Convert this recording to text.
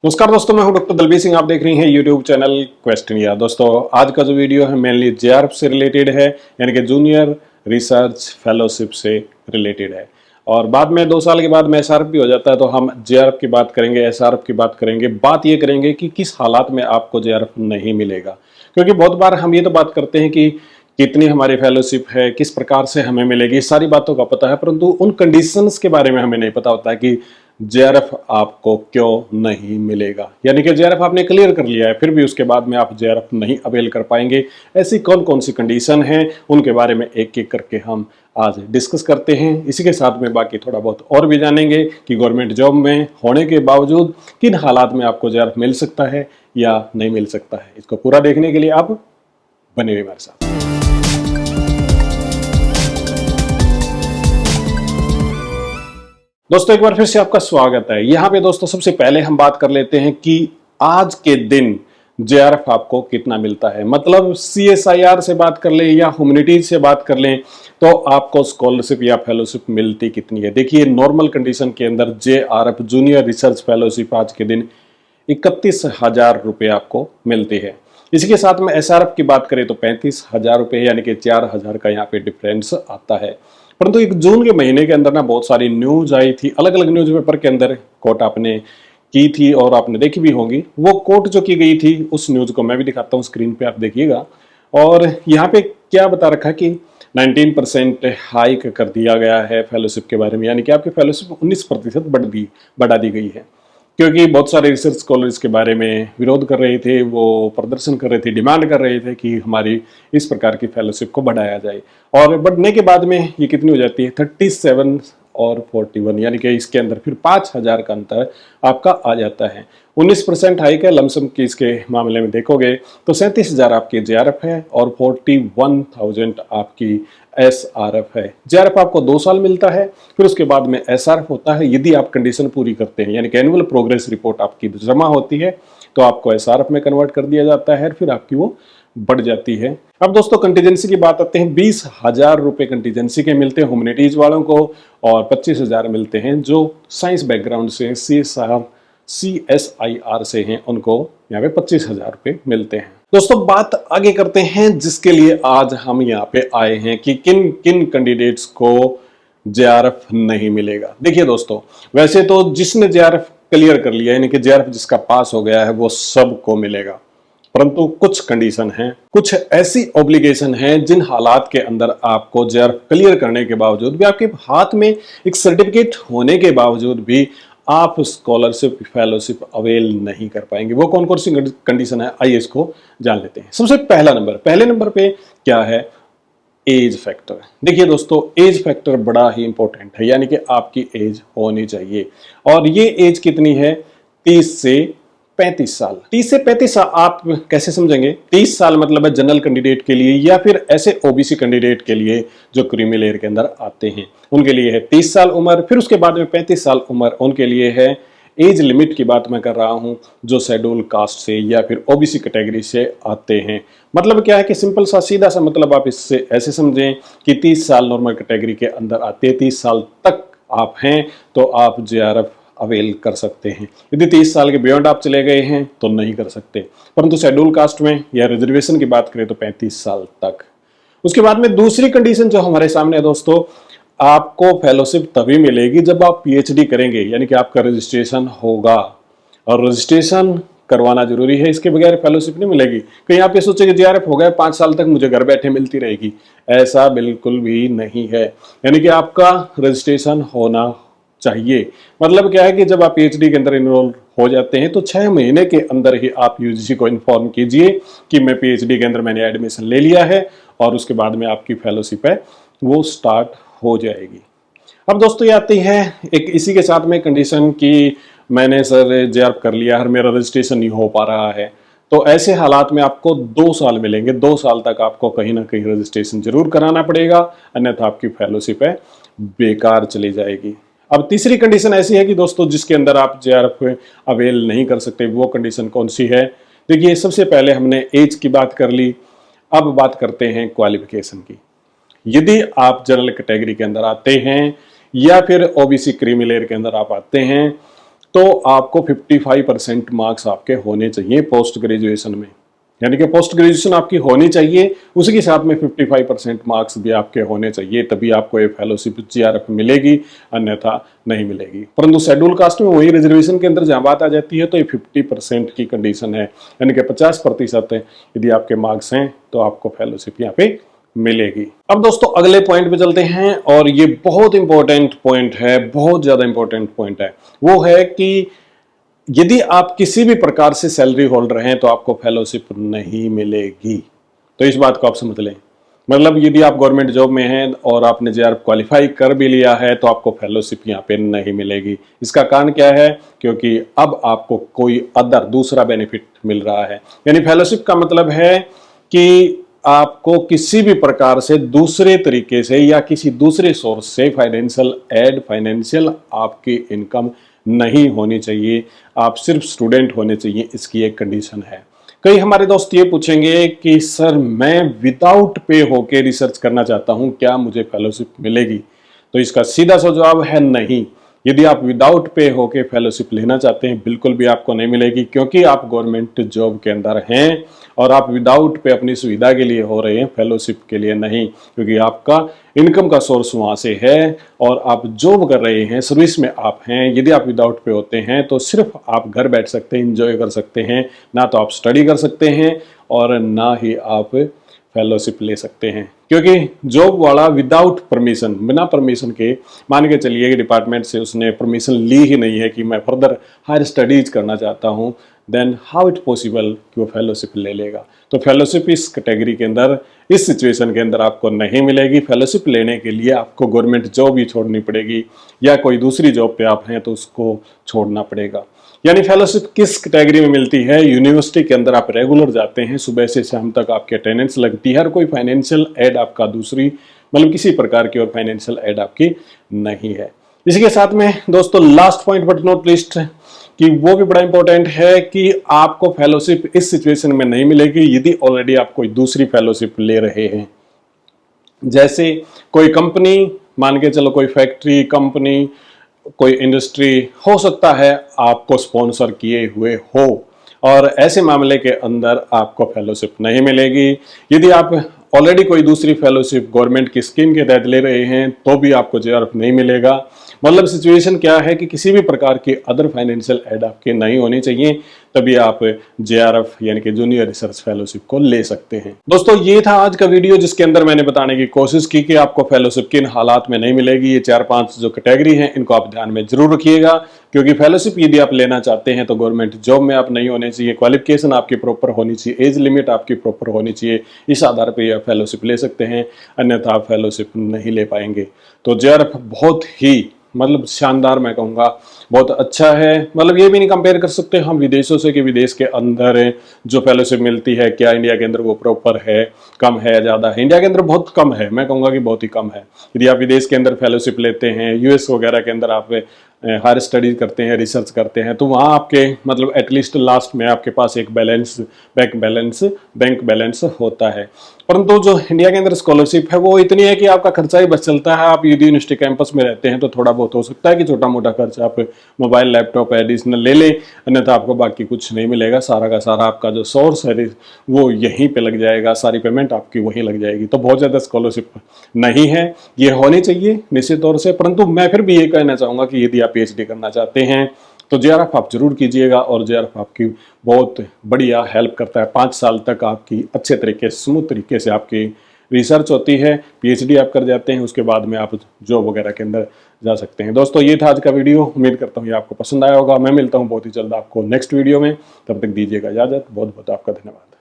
नमस्कार दोस्तों, मैं हूं डॉक्टर दलबीर सिंह। आप देख रही हैं यूट्यूब चैनल क्वेश्चन या। दोस्तों आज का जो वीडियो है मेनली जेआरएफ से रिलेटेड है, यानी कि जूनियर रिसर्च फेलोशिप से रिलेटेड है। और बाद में 2 साल के बाद में एसआरएफ भी हो जाता है, तो हम जेआरएफ की बात करेंगे, एसआरएफ की बात करेंगे। बात ये करेंगे कि किस हालात में आपको जेआरएफ नहीं मिलेगा, क्योंकि बहुत बार हम ये तो बात करते हैं कि कितनी हमारी फेलोशिप है, किस प्रकार से हमें मिलेगी, सारी बातों का पता है, परंतु उन कंडीशंस के बारे में हमें नहीं पता होता है कि जेआरएफ आपको क्यों नहीं मिलेगा। यानी कि जेआरएफ आपने क्लियर कर लिया है, फिर भी उसके बाद में आप जेआरएफ नहीं अवेल कर पाएंगे। ऐसी कौन कौन सी कंडीशन हैं, उनके बारे में एक एक करके हम आज डिस्कस करते हैं। इसी के साथ में बाकी थोड़ा बहुत और भी जानेंगे कि गवर्नमेंट जॉब में होने के बावजूद किन हालात में आपको जेआरएफ मिल सकता है या नहीं मिल सकता है। इसको पूरा देखने के लिए आप बने हुए हमारे साथ। दोस्तों एक बार फिर से आपका स्वागत है। यहाँ पे दोस्तों सबसे पहले हम बात कर लेते हैं कि आज के दिन जेआरएफ आपको कितना मिलता है। मतलब सीएसआईआर से बात कर लें या ह्यूमैनिटीज से बात कर लें, तो आपको स्कॉलरशिप या फेलोशिप मिलती कितनी है। देखिए नॉर्मल कंडीशन के अंदर जेआरएफ जूनियर रिसर्च फेलोशिप आज के दिन 31,000 रुपये आपको मिलती है। इसी के साथ में एसआरएफ की बात करें तो 35,000 रुपये, यानी कि 4,000 का यहाँ पे डिफरेंस आता है। परंतु एक जून के महीने के अंदर ना बहुत सारी न्यूज आई थी, अलग अलग न्यूज़पेपर के अंदर कोट आपने की थी और आपने देखी भी होंगी। वो कोट जो की गई थी उस न्यूज को मैं भी दिखाता हूँ, स्क्रीन पे आप देखिएगा। और यहाँ पे क्या बता रखा कि 19% हाइक कर दिया गया है फेलोशिप के बारे में, यानी कि आपकी फेलोशिप 19% बढ़ा दी गई है। क्योंकि बहुत सारे रिसर्च स्कॉलर इसके बारे में विरोध कर रहे थे, वो प्रदर्शन कर रहे थे, डिमांड कर रहे थे कि हमारी इस प्रकार की फेलोशिप को बढ़ाया जाए। और बढ़ने के बाद में ये कितनी हो जाती है, 37 और 41, यानी कि इसके अंदर फिर 5,000 का अंतर आपका आ जाता है। 19% हाइक है लमसम की। इसके मामले में देखोगे तो 37,000 आपकी जेआरएफ है और 41,000 आपकी एसआरएफ है। जेआरएफ आपको 2 साल मिलता है, फिर उसके बाद में एसआरएफ होता है। यदि आप कंडीशन पूरी करते हैं, यानी कि एनुअल प्रोग्रेस रिपोर्ट आपकी जमा होती है, तो आपको एसआरएफ में कन्वर्ट कर दिया जाता है, फिर आपकी वो बढ़ जाती है। अब दोस्तों कंटीजेंसी की बात आते हैं। 20,000 रुपए कंटीजेंसी के मिलते हैं ह्यूमैनिटीज वालों को, और 25,000 मिलते हैं जो साइंस बैकग्राउंड से CSIR से हैं, उनको यहाँ पे 25,000 रुपए मिलते हैं। दोस्तों बात आगे करते हैं जिसके लिए आज हम यहाँ पे आए हैं कि किन किन कैंडिडेट्स को जेआरएफ नहीं मिलेगा। देखिए दोस्तों, वैसे तो जिसने जेआरएफ क्लियर कर लिया, यानी कि जेआरएफ जिसका पास हो गया है, वो सबको मिलेगा। परंतु कुछ कंडीशन है, कुछ ऐसी ऑब्लिगेशन है जिन हालात के अंदर आपको जेआरएफ क्लियर करने के बावजूद भी, आपके हाथ में एक सर्टिफिकेट होने के बावजूद भी आप स्कॉलरशिप फेलोशिप अवेल नहीं कर पाएंगे। वो कौन कौन सी कंडीशन है, आइए इसको जान लेते हैं। सबसे पहले नंबर पे क्या है, एज फैक्टर। देखिए दोस्तों एज फैक्टर बड़ा ही इंपॉर्टेंट है, यानी कि आपकी एज होनी चाहिए। और ये एज कितनी है, 30 से 35 साल। 30 से 35 साल आप कैसे समझेंगे? 30 साल मतलब है जनरल कैंडिडेट के लिए, या फिर ऐसे ओबीसी कैंडिडेट के लिए जो क्रीमी लेयर के अंदर आते हैं, उनके लिए है 30 साल उम्र। फिर उसके बाद में 35 साल उम्र उनके लिए है। एज लिमिट की बात मैं कर रहा हूं, जो शेड्यूल कास्ट से या फिर ओबीसी कैटेगरी से आते हैं। मतलब क्या है कि सिंपल सा सीधा सा मतलब आप इससे ऐसे समझें कि 30 साल नॉर्मल कैटेगरी के अंदर आते हैं, 30 साल तक आप हैं तो आप जेआरएफ अवेल कर सकते हैं। यदि 30 साल के बियॉन्ड आप चले गए हैं तो नहीं कर सकते। परंतु शेड्यूल कास्ट में या रिजर्वेशन की बात करें तो 35 साल तक। उसके बाद में दूसरी कंडीशन जो हमारे सामने है दोस्तों, आपको फेलोशिप तभी मिलेगी जब आप पीएचडी करेंगे, यानी कि आपका रजिस्ट्रेशन होगा। और रजिस्ट्रेशन करवाना जरूरी है, इसके बगैर फेलोशिप नहीं मिलेगी। कहीं आप ये सोचेंगे जेआरएफ हो गया 5 साल तक मुझे घर बैठे मिलती रहेगी, ऐसा बिल्कुल भी नहीं है। यानी कि आपका रजिस्ट्रेशन होना चाहिए। मतलब क्या है कि जब आप पीएचडी के अंदर इनरोल हो जाते हैं तो 6 महीने के अंदर ही आप यूजीसी को इन्फॉर्म कीजिए कि मैं पीएचडी के अंदर मैंने एडमिशन ले लिया है, और उसके बाद में आपकी फेलोशिप है वो स्टार्ट हो जाएगी। अब दोस्तों ये आती है एक इसी के साथ में कंडीशन कि मैंने सर जेआरएफ कर लिया है, मेरा रजिस्ट्रेशन नहीं हो पा रहा है, तो ऐसे हालात में आपको 2 साल मिलेंगे। 2 साल तक आपको कहीं ना कहीं रजिस्ट्रेशन जरूर कराना पड़ेगा, अन्यथा आपकी फेलोशिप है बेकार चली जाएगी। अब तीसरी कंडीशन ऐसी है कि दोस्तों जिसके अंदर आप जेआरएफ अवेल नहीं कर सकते। वो कंडीशन कौन सी है? देखिए सबसे पहले हमने एज की बात कर ली, अब बात करते हैं क्वालिफिकेशन की। यदि आप जनरल कैटेगरी के अंदर आते हैं या फिर ओबीसी क्रीमी लेयर के अंदर आप आते हैं, तो आपको 55% मार्क्स आपके होने चाहिए पोस्ट ग्रेजुएशन में, यानी कि पोस्ट ग्रेजुएशन आपकी होनी चाहिए, उसी के साथ में 55% मार्क्स भी आपके होने चाहिए, तभी आपको ये फेलोशिप जीआरएफ मिलेगी, अन्यथा नहीं मिलेगी। परंतु शेड्यूल कास्ट में वही रिजर्वेशन के अंदर जहां बात आ जाती है तो ये 50% की कंडीशन है, यानी कि 50% यदि आपके मार्क्स हैं तो आपको फेलोशिप यहाँ पे मिलेगी। अब दोस्तों अगले पॉइंट पे चलते हैं, और ये बहुत इंपॉर्टेंट पॉइंट है, बहुत ज्यादा इंपॉर्टेंट पॉइंट है। वो है कि यदि आप किसी भी प्रकार से सैलरी होल्डर हैं तो आपको फेलोशिप नहीं मिलेगी। तो इस बात को आप समझ लें, मतलब यदि आप गवर्नमेंट जॉब में हैं और आपने जेआरएफ क्वालिफाई कर भी लिया है तो आपको फेलोशिप यहाँ पे नहीं मिलेगी। इसका कारण क्या है? क्योंकि अब आपको कोई अदर दूसरा बेनिफिट मिल रहा है। यानी फेलोशिप का मतलब है कि आपको किसी भी प्रकार से दूसरे तरीके से या किसी दूसरे सोर्स से फाइनेंशियल एड, फाइनेंशियल आपकी इनकम नहीं होनी चाहिए, आप सिर्फ स्टूडेंट होने चाहिए, इसकी एक कंडीशन है। कई हमारे दोस्त ये पूछेंगे कि सर मैं विदाउट पे होके रिसर्च करना चाहता हूं, क्या मुझे फेलोशिप मिलेगी? तो इसका सीधा सा जवाब है नहीं। यदि आप विदाउट पे होके फेलोशिप लेना चाहते हैं, बिल्कुल भी आपको नहीं मिलेगी, क्योंकि आप गवर्नमेंट जॉब के अंदर हैं और आप विदाउट पे अपनी सुविधा के लिए हो रहे हैं, फेलोशिप के लिए नहीं, क्योंकि आपका इनकम का सोर्स वहां से है और आप जॉब कर रहे हैं, सर्विस में आप हैं। यदि आप विदाउट पे होते हैं तो सिर्फ आप घर बैठ सकते हैं, इंजॉय कर सकते हैं, ना तो आप स्टडी कर सकते हैं और ना ही आप फेलोशिप ले सकते हैं, क्योंकि जॉब वाला विदाउट परमिशन, बिना परमिशन के, मान के चलिए कि डिपार्टमेंट से उसने परमिशन ली ही नहीं है कि मैं फर्दर हायर स्टडीज करना चाहता हूं, देन हाउ इट पॉसिबल कि वो फेलोशिप ले लेगा? तो फेलोशिप इस कैटेगरी के अंदर, इस सिचुएशन के अंदर आपको नहीं मिलेगी। फेलोशिप लेने के लिए आपको गवर्नमेंट जॉब ही छोड़नी पड़ेगी, या कोई दूसरी जॉब पे आप हैं तो उसको छोड़ना पड़ेगा। यानी फेलोशिप किस कैटेगरी में मिलती है? यूनिवर्सिटी के अंदर आप रेगुलर जाते हैं, सुबह से शाम तक आपकी अटेंडेंस लगती है, हर कोई फाइनेंशियल एड आपका दूसरी, मतलब किसी प्रकार की और फाइनेंशियल एड आपकी नहीं है। इसी के साथ में दोस्तों last point but not least, कि वो भी बड़ा इंपॉर्टेंट है कि आपको फेलोशिप इस सिचुएशन में नहीं मिलेगी यदि ऑलरेडी आप कोई दूसरी फेलोशिप ले रहे हैं। जैसे कोई कंपनी, मान के चलो कोई फैक्ट्री, कंपनी, कोई इंडस्ट्री हो सकता है आपको स्पॉन्सर किए हुए हो, और ऐसे मामले के अंदर आपको फेलोशिप नहीं मिलेगी। यदि आप ऑलरेडी कोई दूसरी फेलोशिप गवर्नमेंट की स्कीम के तहत ले रहे हैं तो भी आपको जेआरएफ नहीं मिलेगा। मतलब सिचुएशन क्या है कि किसी भी प्रकार की अदर फाइनेंशियल एड आपके नहीं होनी चाहिए, तभी आप जेआरएफ यानी कि जूनियर रिसर्च फेलोशिप को ले सकते हैं। दोस्तों ये था आज का वीडियो, जिसके अंदर मैंने बताने की कोशिश की कि आपको फेलोशिप किन हालात में नहीं मिलेगी। ये 4-5 जो कैटेगरी हैं इनको आप ध्यान में जरूर रखिएगा, क्योंकि फेलोशिप यदि आप लेना चाहते हैं तो गवर्नमेंट जॉब में आप नहीं होने चाहिए, क्वालिफिकेशन आपकी प्रॉपर होनी चाहिए, एज लिमिट आपकी प्रॉपर होनी चाहिए, इस आधार पर आप फेलोशिप ले सकते हैं, अन्यथा आप फेलोशिप नहीं ले पाएंगे। तो जेआरएफ बहुत ही मतलब शानदार, मैं कहूँगा बहुत अच्छा है। मतलब ये भी नहीं कंपेयर कर सकते हम विदेशों से कि विदेश के अंदर जो फेलोशिप मिलती है क्या इंडिया के अंदर वो प्रॉपर है, कम है, ज़्यादा है। इंडिया के अंदर बहुत कम है, मैं कहूँगा कि बहुत ही कम है। यदि आप विदेश के अंदर फेलोशिप लेते हैं, यूएस वगैरह के अंदर आप हायर स्टडीज करते हैं, रिसर्च करते हैं, तो वहाँ आपके मतलब एटलीस्ट लास्ट में आपके पास एक बैंक बैलेंस होता है। परंतु जो इंडिया के अंदर स्कॉलरशिप है वो इतनी है कि आपका खर्चा ही बस चलता है। आप यदि यूनिवर्सिटी कैंपस में रहते हैं तो थोड़ा बहुत हो सकता है कि छोटा मोटा खर्चा आप मोबाइल, लैपटॉप एडिशनल ले लें, अन्यथा आपको बाकी कुछ नहीं मिलेगा। सारा का सारा आपका जो सोर्स है वो यहीं पे लग जाएगा, सारी पेमेंट आपकी वहीं लग जाएगी। तो बहुत ज़्यादा स्कॉलरशिप नहीं है, ये होनी चाहिए निश्चित तौर से। परंतु मैं फिर भी ये कहना चाहूँगा कि यदि आप पीएचडी करना चाहते हैं तो जेआरएफ आप जरूर कीजिएगा, और जेआरएफ आपकी बहुत बढ़िया हेल्प करता है। 5 साल तक आपकी अच्छे तरीके से, स्मूथ तरीके से आपकी रिसर्च होती है, पीएचडी आप कर जाते हैं, उसके बाद में आप जॉब वगैरह के अंदर जा सकते हैं। दोस्तों ये था आज का वीडियो, उम्मीद करता हूँ ये आपको पसंद आया होगा। मैं मिलता हूँ बहुत ही जल्द आपको नेक्स्ट वीडियो में, तब तक दीजिएगा इजाजत। बहुत बहुत आपका धन्यवाद।